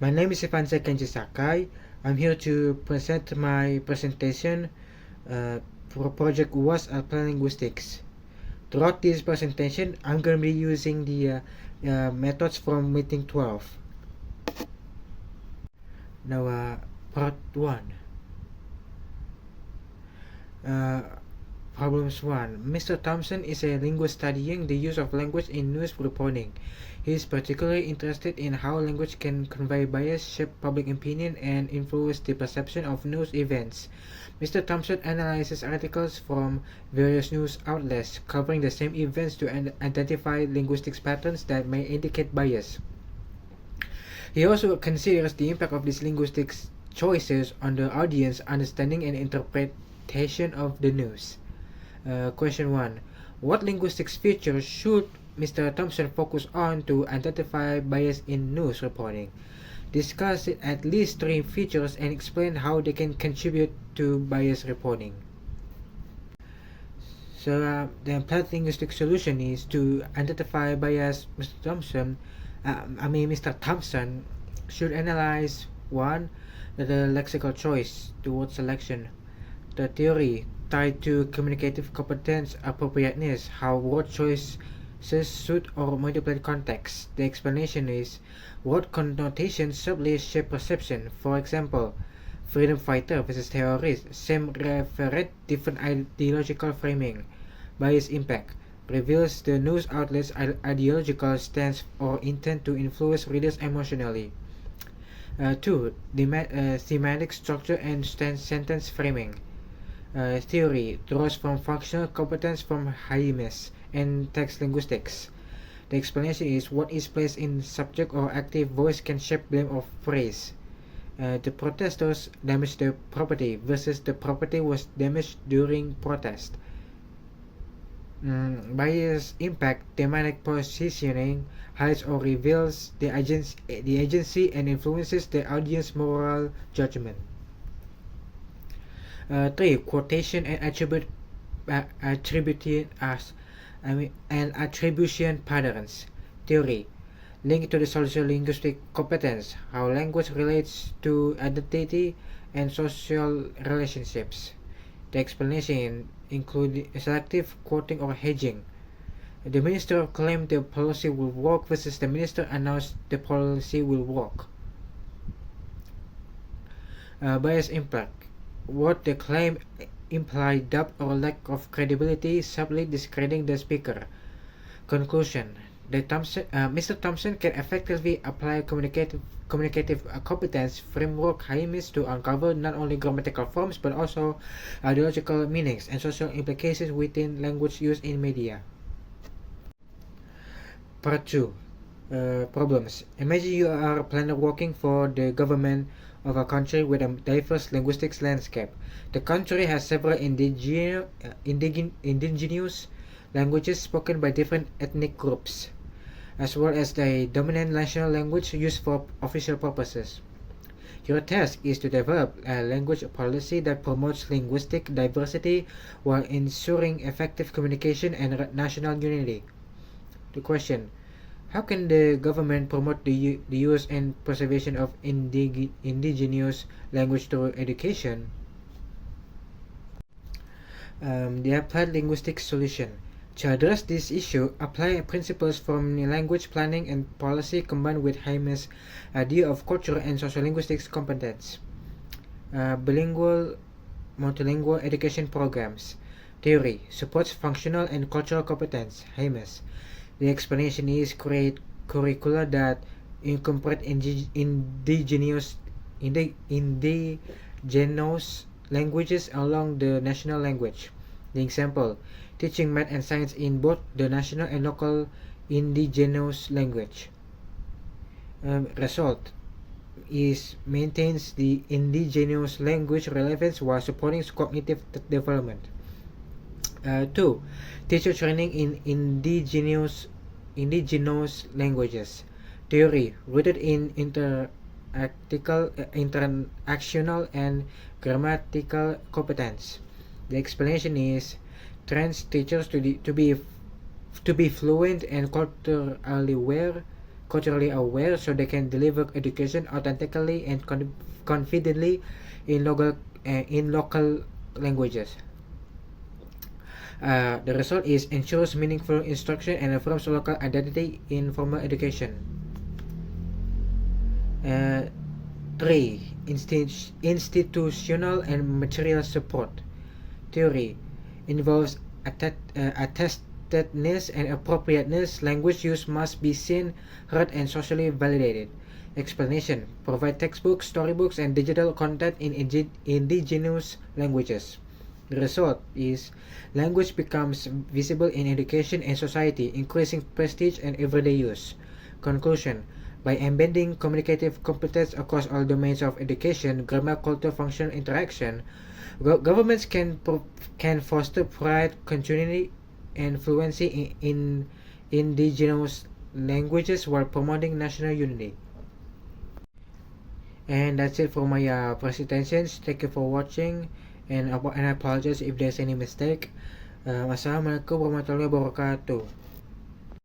My name is Ivanza Kenji Sakai. I'm here to present my presentation for project was Applied Linguistics. Throughout this presentation, I'm going to be using the methods from meeting 12. Now, part 1. Problems 1. Mr. Thompson is a linguist studying the use of language in news reporting. He is particularly interested in how language can convey bias, shape public opinion, and influence the perception of news events. Mr. Thompson analyzes articles from various news outlets covering the same events to identify linguistic patterns that may indicate bias. He also considers the impact of these linguistic choices on the audience understanding and interpretation of the news. Question 1. What linguistics features should Mr. Thompson focus on to identify bias in news reporting? Discuss at least 3 features and explain how they can contribute to bias reporting. So the applied linguistic solution is to identify bias. Mr. Thompson should analyze 1. The lexical choice to word selection, the theory tied to communicative competence appropriateness, how word choices suit or manipulate context. The explanation is word connotations subtly shape perception. For example, freedom fighter versus terrorist, same referent, different ideological framing. Bias impact reveals the news outlet's ideological stance or intent to influence readers emotionally. 2. Thematic structure and sentence framing. Theory draws from functional competence from Haymes and text linguistics. The explanation is what is placed in subject or active voice can shape blame of phrase. The protesters damaged the property versus the property was damaged during protest. Bias impact thematic positioning hides or reveals the agency and influences the audience moral judgment. 3. Quotation and attribution patterns. Theory linked to the sociolinguistic competence, how language relates to identity and social relationships. The explanation include selective quoting or hedging. The minister claimed the policy will work versus the minister announced the policy will work. Bias impact. What the claim imply doubt or lack of credibility, subtly discrediting the speaker. Conclusion. Mr. Thompson can effectively apply communicative competence framework Haymes to uncover not only grammatical forms but also ideological meanings and social implications within language used in media. Part 2. Problems. Imagine you are a planner working for the government of a country with a diverse linguistics landscape. The country has several indigenous languages spoken by different ethnic groups, as well as the dominant national language used for official purposes. Your task is to develop a language policy that promotes linguistic diversity while ensuring effective communication and national unity. The question: how can the government promote the use and preservation of indigenous language through education? The applied linguistics solution. To address this issue, apply principles from language planning and policy combined with Haymes' idea of cultural and sociolinguistics competence. Bilingual, multilingual education programs. Theory supports functional and cultural competence. Haymes. The explanation is create curricula that incorporate indigenous languages along the national language. The example: teaching math and science in both the national and local indigenous language. Result is maintains the indigenous language relevance while supporting cognitive development. 2. Teacher training in indigenous languages. Theory rooted in interactional and grammatical competence. The explanation is trains teachers to be fluent and culturally aware, culturally aware so they can deliver education authentically and confidently in local languages. The result is ensures meaningful instruction and affirms local identity in formal education. 3. Institutional and material support. Theory involves attestedness and appropriateness. Language use must be seen, heard, and socially validated. Explanation: provide textbooks, storybooks, and digital content in indigenous languages. The result is language becomes visible in education and society, increasing prestige and everyday use. Conclusion: by embedding communicative competence across all domains of education, grammar, culture, function, interaction, governments can foster pride, continuity, and fluency in indigenous languages while promoting national unity. And that's it for my presentations. Thank you for watching, and I apologize if there's any mistake. Assalamualaikum warahmatullahi wabarakatuh.